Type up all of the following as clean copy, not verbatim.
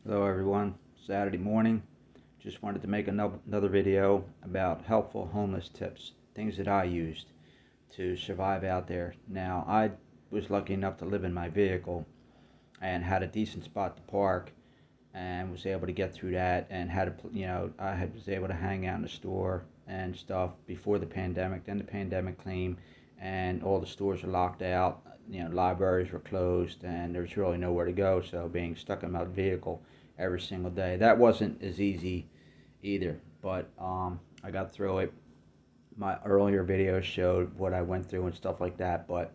Hello everyone, Saturday morning. Just wanted to make another video about helpful homeless tips, things that I used to survive out there. Now, I was lucky enough to live in my vehicle and had a decent spot to park and was able to get through that and was able to hang out in the store and stuff before the pandemic. Then the pandemic came and all the stores were locked out. Libraries were closed and there was really nowhere to go. So being stuck in my vehicle every single day, that wasn't as easy either. But I got through it. My earlier videos showed what I went through and stuff like that. But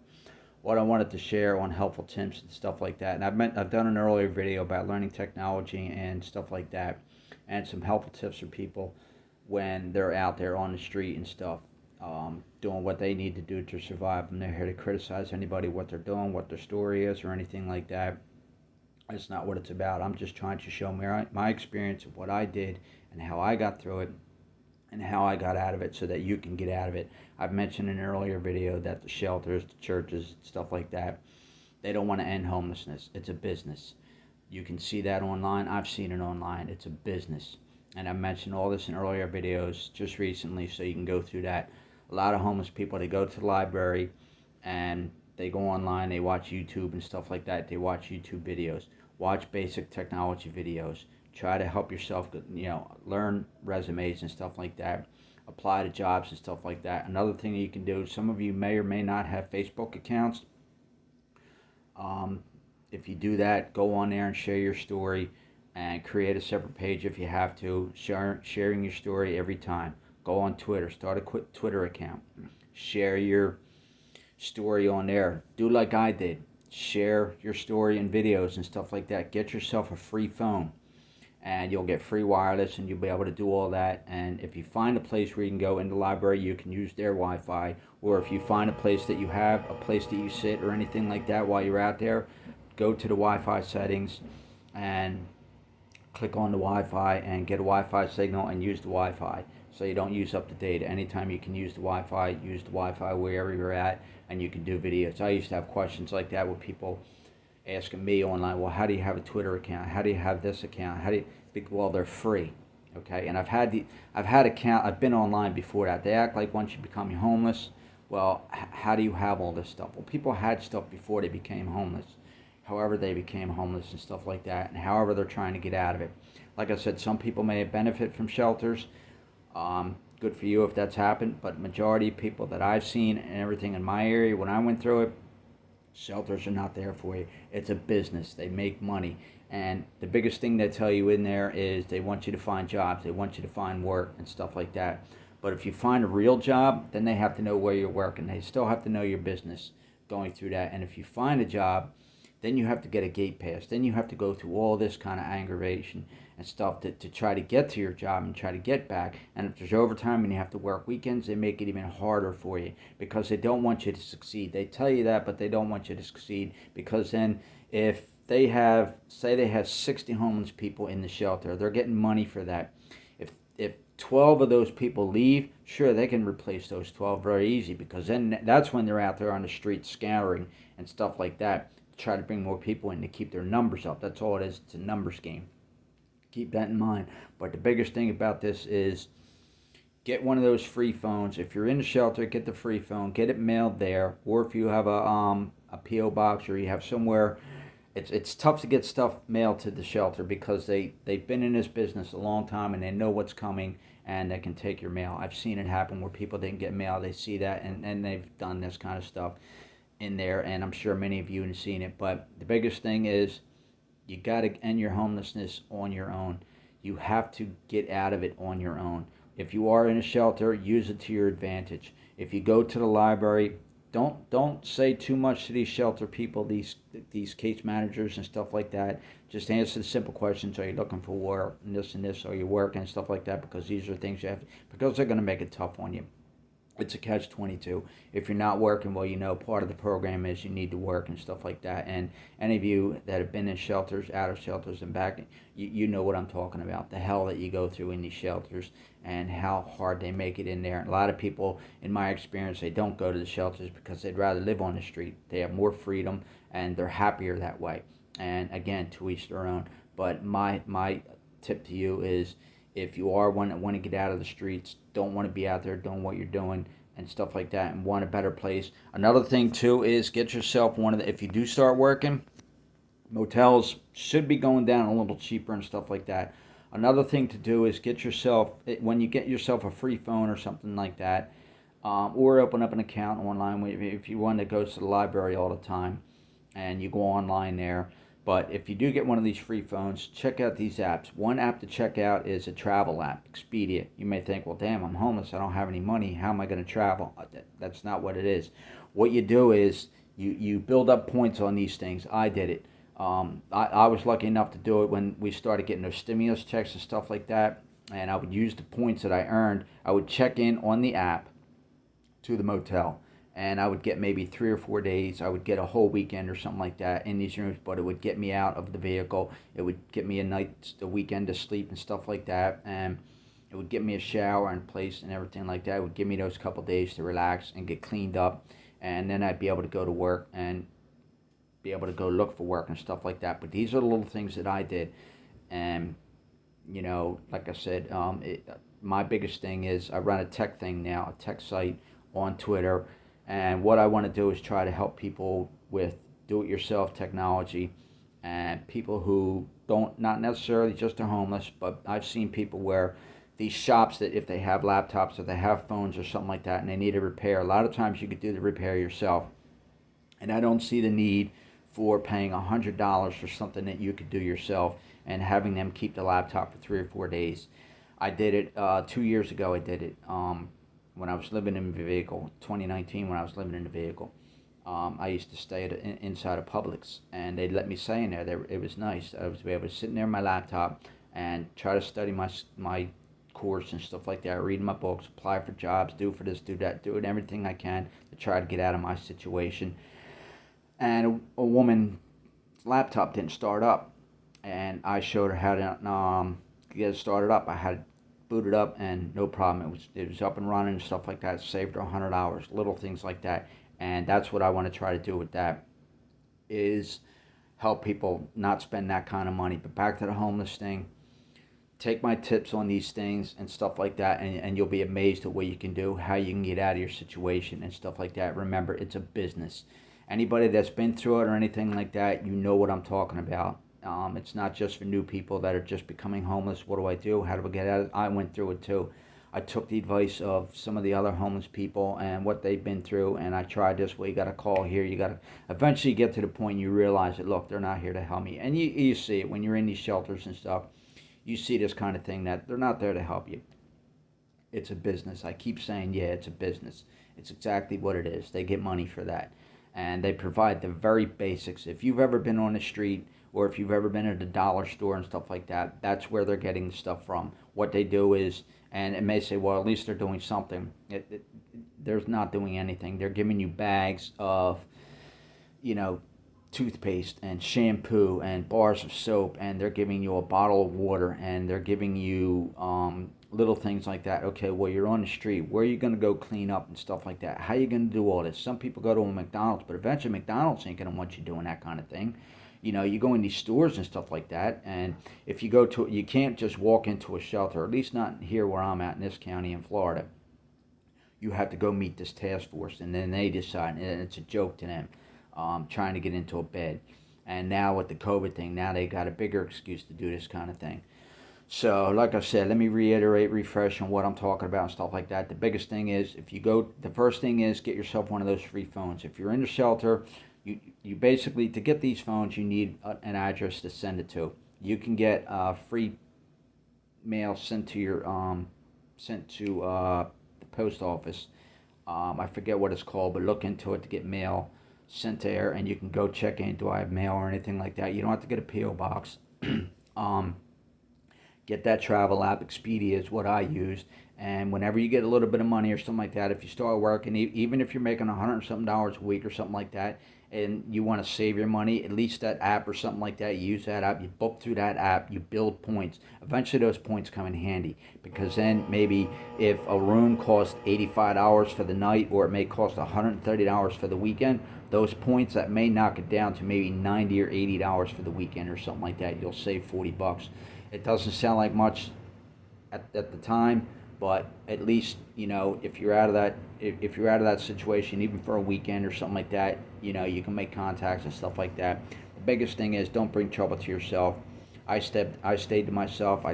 what I wanted to share on helpful tips and stuff like that. And I've done an earlier video about learning technology and stuff like that, and some helpful tips for people when they're out there on the street and stuff, doing what they need to do to survive. I'm not here to criticize anybody, what they're doing, what their story is, or anything like that. That's not what it's about. I'm just trying to show my experience of what I did and how I got through it and how I got out of it so that you can get out of it. I've mentioned in an earlier video that the shelters, the churches, stuff like that, they don't want to end homelessness. It's a business. You can see that online. I've seen it online. It's a business. And I mentioned all this in earlier videos just recently, so you can go through that. A lot of homeless people, they go to the library and they go online, they watch YouTube and stuff like that. They watch YouTube videos, watch basic technology videos, try to help yourself, learn resumes and stuff like that, apply to jobs and stuff like that. Another thing that you can do, some of you may or may not have Facebook accounts. Um, if you do that, go on there and share your story and create a separate page if you have to, sharing your story every time. Go on Twitter, start a Twitter account, share your story on there. Do like I did, share your story and videos and stuff like that. Get yourself a free phone and you'll get free wireless and you'll be able to do all that. And if you find a place where you can go in the library, you can use their Wi-Fi. Or if you find a place that you have, a place that you sit or anything like that while you're out there, go to the Wi-Fi settings and click on the Wi-Fi and get a Wi-Fi signal and use the Wi-Fi so you don't use up the data. Anytime you can use the Wi-Fi, use the Wi-Fi wherever you're at, and you can do videos. I used to have questions like that with people asking me online, well, how do you have a Twitter account? How do you have this account? How do you? Well, they're free, okay? And I've had account. I've been online before that. They act like once you become homeless, well, how do you have all this stuff? Well, people had stuff before they became homeless. However, they became homeless and stuff like that, and however they're trying to get out of it. Like I said, some people may benefit from shelters. Good for you if that's happened, but majority of people that I've seen and everything in my area when I went through it, shelters are not there for you. It's a business. They make money. And the biggest thing they tell you in there is they want you to find jobs. They want you to find work and stuff like that. But if you find a real job, then they have to know where you're working. They still have to know your business going through that. And if you find a job, then you have to get a gate pass. Then you have to go through all this kind of aggravation and stuff to try to get to your job and try to get back. And if there's overtime and you have to work weekends, they make it even harder for you because they don't want you to succeed. They tell you that, but they don't want you to succeed because then if they have, say they have 60 homeless people in the shelter, they're getting money for that. If 12 of those people leave, sure, they can replace those 12 very easy because then that's when they're out there on the street scouring and stuff like that. Try to bring more people in to keep their numbers up. That's all it is. It's a numbers game. Keep that in mind. But the biggest thing about this is get one of those free phones. If you're in the shelter, get the free phone. Get it mailed there. Or if you have a P.O. box or you have somewhere, it's tough to get stuff mailed to the shelter because they've been in this business a long time and they know what's coming and they can take your mail. I've seen it happen where people didn't get mail. They see that and they've done this kind of stuff in there, and I'm sure many of you have seen it. But the biggest thing is you got to end your homelessness on your own. You have to get out of it on your own. If you are in a shelter, use it to your advantage. If you go to the library, don't say too much to these shelter people, these case managers and stuff like that. Just answer the simple questions: are you looking for work and this? Are you working and stuff like that? Because these are things you have because they're going to make it tough on you. It's a catch-22. If you're not working, well, part of the program is you need to work and stuff like that. And any of you that have been in shelters, out of shelters, and back, you know what I'm talking about. The hell that you go through in these shelters and how hard they make it in there. A lot of people, in my experience, they don't go to the shelters because they'd rather live on the street. They have more freedom and they're happier that way. And again, to each their own. But my tip to you is, if you are want to get out of the streets, don't want to be out there doing what you're doing and stuff like that, and want a better place. Another thing too is get yourself one of the, if you do start working, motels should be going down a little cheaper and stuff like that. Another thing to do is get yourself, when you get yourself a free phone or something like that, or open up an account online if you want to go to the library all the time and you go online there. But if you do get one of these free phones, check out these apps. One app to check out is a travel app, Expedia. You may think, well, damn, I'm homeless. I don't have any money. How am I going to travel? That's not what it is. What you do is you build up points on these things. I did it. I was lucky enough to do it when we started getting those stimulus checks and stuff like that. And I would use the points that I earned. I would check in on the app to the motel, and I would get maybe 3 or 4 days. I would get a whole weekend or something like that in these rooms, but it would get me out of the vehicle. It would get me a weekend to sleep and stuff like that, and it would get me a shower and place and everything like that. It would give me those couple days to relax and get cleaned up, and then I'd be able to go to work and be able to go look for work and stuff like that. But these are the little things that I did, and like I said, my biggest thing is I run a tech thing now, a tech site on Twitter, and what I want to do is try to help people with do-it-yourself technology, and people who not necessarily just are homeless, but I've seen people where these shops, that if they have laptops or they have phones or something like that and they need a repair, a lot of times you could do the repair yourself, and I don't see the need for paying $100 for something that you could do yourself and having them keep the laptop for 3 or 4 days. I did it 2 years ago. I did it when I was living in the vehicle, 2019, when I was living in the vehicle. I used to stay inside of Publix, and they'd let me stay in there. It was nice. I was able to sit in there on my laptop and try to study my course and stuff like that, read my books, apply for jobs, do for this, do that, do it, everything I can to try to get out of my situation. And a woman's laptop didn't start up, and I showed her how to get it started up. I had it booted up, and no problem. It was up and running and stuff like that. Saved her $100, little things like that. And that's what I want to try to do with that, is help people not spend that kind of money. But back to the homeless thing, take my tips on these things and stuff like that, and you'll be amazed at what you can do, how you can get out of your situation and stuff like that. Remember, it's a business. Anybody that's been through it or anything like that, you know what I'm talking about. It's not just for new people that are just becoming homeless. What do I do? How do I get out of it? I went through it too. I took the advice of some of the other homeless people and what they've been through, and I tried this. Well, you got to call here. You got to eventually get to the point you realize that, look, they're not here to help me. And you see it when you're in these shelters and stuff. You see this kind of thing, that they're not there to help you. It's a business. I keep saying, yeah, it's a business. It's exactly what it is. They get money for that. And they provide the very basics. If you've ever been on the street, or if you've ever been at a dollar store and stuff like that, that's where they're getting the stuff from. What they do is, and it may say, well, at least they're doing something. They're not doing anything. They're giving you bags of, toothpaste and shampoo and bars of soap, and they're giving you a bottle of water, and they're giving you little things like that. Okay, well, you're on the street. Where are you going to go clean up and stuff like that? How are you going to do all this? Some people go to a McDonald's, but eventually McDonald's ain't going to want you doing that kind of thing. You go in these stores and stuff like that, and if you go to, you can't just walk into a shelter, at least not here where I'm at in this county in Florida. You have to go meet this task force, and then they decide, and it's a joke to them, trying to get into a bed. And now with the COVID thing, now they got a bigger excuse to do this kind of thing. So, like I said, let me refresh on what I'm talking about and stuff like that. The biggest thing is, the first thing is get yourself one of those free phones. If you're in the shelter, you basically, to get these phones, you need an address to send it to. You can get free mail sent to the post office. I forget what it's called, but look into it to get mail sent there, and you can go check in, do I have mail or anything like that. You don't have to get a P.O. box. Get that travel app. Expedia is what I used. And whenever you get a little bit of money or something like that, if you start working, even if you're making $100 something a week or something like that, and you want to save your money, at least that app or something like that, you use that app, you book through that app, you build points. Eventually those points come in handy, because then maybe if a room costs $85 for the night, or it may cost $130 for the weekend, those points, that may knock it down to maybe $90 or $80 for the weekend or something like that. You'll save $40. It doesn't sound like much at the time, but at least, if you're out of that, if you're out of that situation, even for a weekend or something like that, you can make contacts and stuff like that. The biggest thing is, don't bring trouble to yourself. I stayed to myself.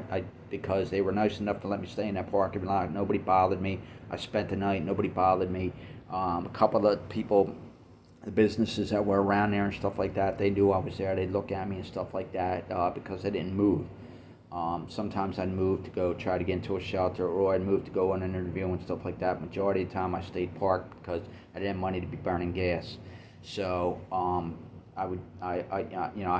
Because they were nice enough to let me stay in that parking lot. Nobody bothered me. I spent the night. Nobody bothered me. A couple of people, the businesses that were around there and stuff like that, they knew I was there. They'd look at me and stuff like that, because I didn't move. Sometimes I'd move to go try to get into a shelter, or I'd move to go on an interview and stuff like that. Majority of the time I stayed parked because I didn't have money to be burning gas. So I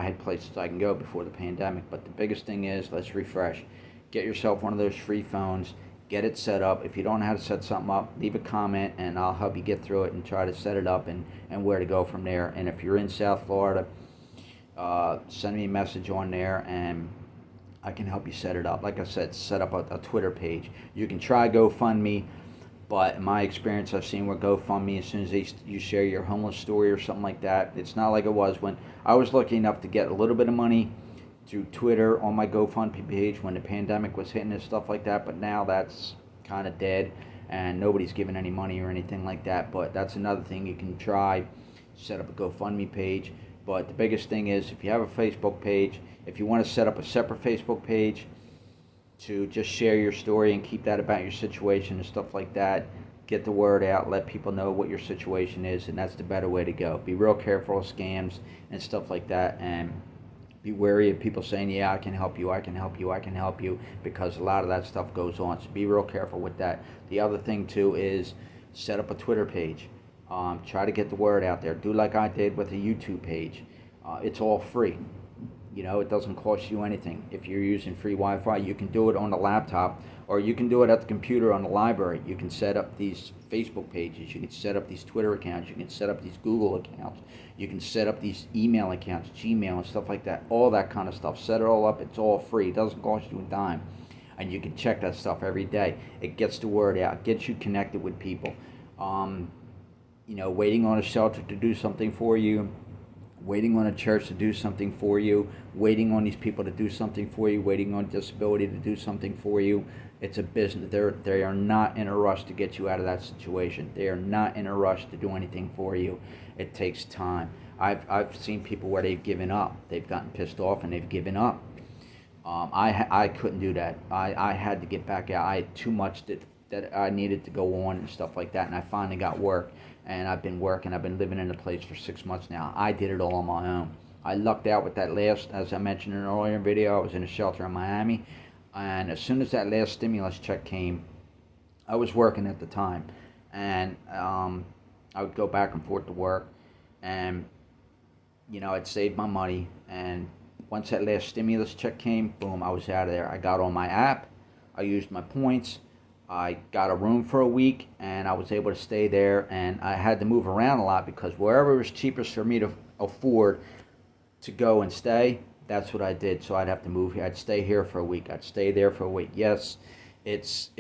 had places I can go before the pandemic. But the biggest thing is, let's refresh. Get yourself one of those free phones. Get it set up. If you don't know how to set something up, leave a comment and I'll help you get through it and try to set it up, and where to go from there. And if you're in South Florida, send me a message on there and I can help you set it up. Like I said, set up a Twitter page. You can try GoFundMe, but in my experience, I've seen where GoFundMe, as soon as you share your homeless story or something like that, it's not like it was when I was lucky enough to get a little bit of money through Twitter on my GoFundMe page when the pandemic was hitting and stuff like that. But now that's kind of dead, and nobody's giving any money or anything like that. But that's another thing you can try. Set up a GoFundMe page. But the biggest thing is, if you have a Facebook page, if you want to set up a separate Facebook page to just share your story and keep that about your situation and stuff like that, get the word out, let people know what your situation is, and that's the better way to go. Be real careful of scams and stuff like that, and be wary of people saying, yeah, I can help you, I can help you, I can help you, because a lot of that stuff goes on. So be real careful with that. The other thing too is, set up a Twitter page. Try to get the word out there. Do like I did with a YouTube page. It's all free. It doesn't cost you anything. If you're using free Wi-Fi, you can do it on the laptop, or you can do it at the computer on the library. You can set up these Facebook pages. You can set up these Twitter accounts. You can set up these Google accounts. You can set up these email accounts, Gmail and stuff like that. All that kind of stuff. Set it all up. It's all free. It doesn't cost you a dime. And you can check that stuff every day. It gets the word out. It gets you connected with people. Waiting on a shelter to do something for you, waiting on a church to do something for you, waiting on these people to do something for you, waiting on disability to do something for you. It's a business. They are not in a rush to get you out of that situation. They are not in a rush to do anything for you. It takes time. I've seen people where they've given up. They've gotten pissed off and they've given up. I couldn't do that. I had to get back out. I had too much that I needed to go on and stuff like that, and I finally got work. And I've been working. I've been living in the place for 6 months now. I did it all on my own. I lucked out with that last, as I mentioned in an earlier video, I was in a shelter in Miami. And as soon as that last stimulus check came, I was working at the time. And I would go back and forth to work. And, I'd save my money. And once that last stimulus check came, boom, I was out of there. I got on my app. I used my points. I got a room for a week, and I was able to stay there, and I had to move around a lot because wherever it was cheapest for me to afford to go and stay, that's what I did. So I'd have to move here. I'd stay here for a week. I'd stay there for a week. Yes, it's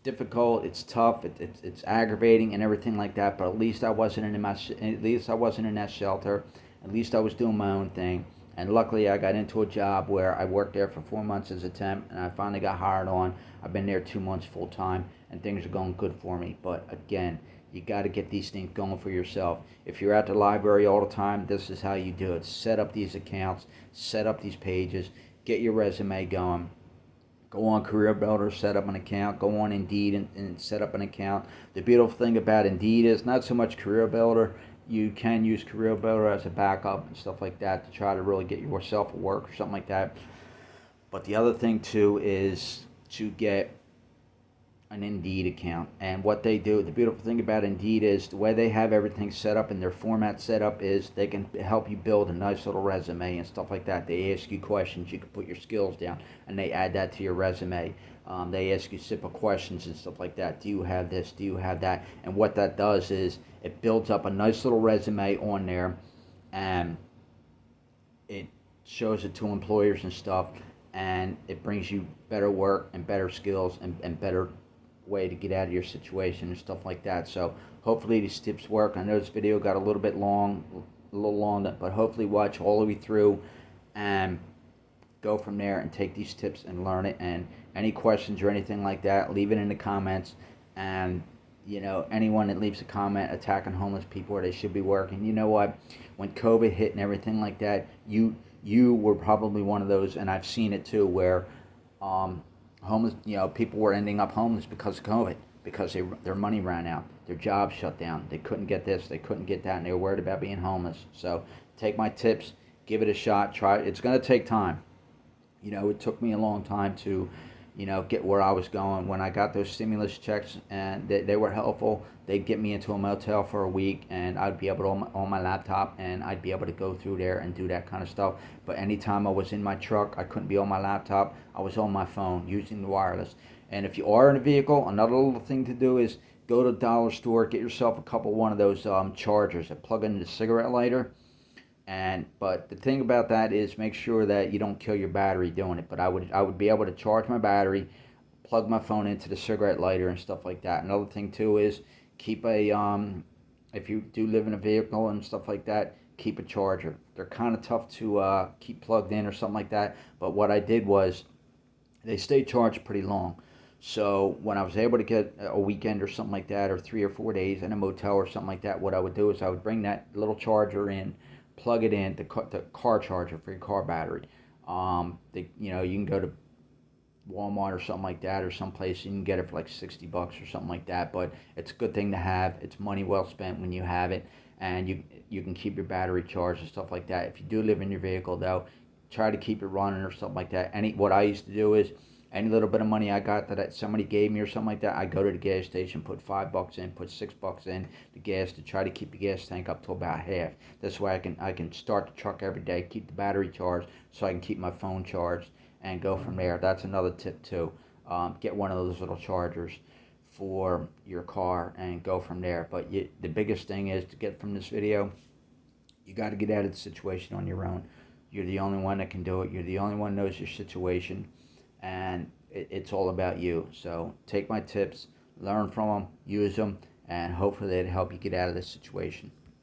difficult. It's tough. It's aggravating and everything like that. But at least I wasn't in that shelter. At least I was doing my own thing. And luckily, I got into a job where I worked there for 4 months as a temp, and I finally got hired on. I've been there 2 months full time, and things are going good for me. But again, you got to get these things going for yourself. If you're at the library all the time, this is how you do it. Set up these accounts, set up these pages, get your resume going. Go on Career Builder, set up an account. Go on Indeed and set up an account. The beautiful thing about Indeed is not so much Career Builder. You can use Career Builder as a backup and stuff like that to try to really get yourself a work or something like that. But the other thing too is to get an Indeed account. And what they do, the beautiful thing about Indeed is the way they have everything set up and their format set up is they can help you build a nice little resume and stuff like that. They ask you questions, you can put your skills down, and they add that to your resume. They ask you simple questions and stuff like that. Do you have this? Do you have that? And what that does is it builds up a nice little resume on there, and it shows it to employers and stuff, and it brings you better work and better skills and better way to get out of your situation and stuff like that. So hopefully these tips work. I know this video got a little bit long, but hopefully watch all the way through and go from there and take these tips and learn it. And any questions or anything like that, leave it in the comments. And anyone that leaves a comment attacking homeless people where they should be working, you know what, when COVID hit and everything like that, you were probably one of those, and I've seen it too, where homeless, people were ending up homeless because of COVID, because their money ran out, their jobs shut down, they couldn't get this, they couldn't get that, and they were worried about being homeless. So take my tips, give it a shot, try it. It's going to take time. It took me a long time to, get where I was going. When I got those stimulus checks, and they were helpful, they'd get me into a motel for a week, and I'd be able to, on my laptop, and I'd be able to go through there and do that kind of stuff. But anytime I was in my truck, I couldn't be on my laptop. I was on my phone using the wireless. And if you are in a vehicle, another little thing to do is go to the dollar store, get yourself a couple one of those chargers that plug into the cigarette lighter. But the thing about that is make sure that you don't kill your battery doing it. But I would be able to charge my battery, plug my phone into the cigarette lighter and stuff like that. Another thing too is keep a if you do live in a vehicle and stuff like that, keep a charger. They're kind of tough to keep plugged in or something like that. But what I did was they stay charged pretty long. So when I was able to get a weekend or something like that, or 3 or 4 days in a motel or something like that, what I would do is I would bring that little charger in, plug it in, the car charger for your car battery. You can go to Walmart or something like that, or someplace you can get it for like $60 or something like that. But it's a good thing to have. It's money well spent when you have it, and you can keep your battery charged and stuff like that. If you do live in your vehicle though, try to keep it running or something like that. What I used to do is any little bit of money I got that somebody gave me or something like that, I go to the gas station, put $5 in, put $6 in the gas to try to keep the gas tank up to about half. This way I can start the truck every day, keep the battery charged, so I can keep my phone charged and go from there. That's another tip too. Get one of those little chargers for your car and go from there. But the biggest thing is to get from this video, you got to get out of the situation on your own. You're the only one that can do it. You're the only one that knows your situation. And it's all about you. So take my tips, learn from them, use them, and hopefully they'll help you get out of this situation.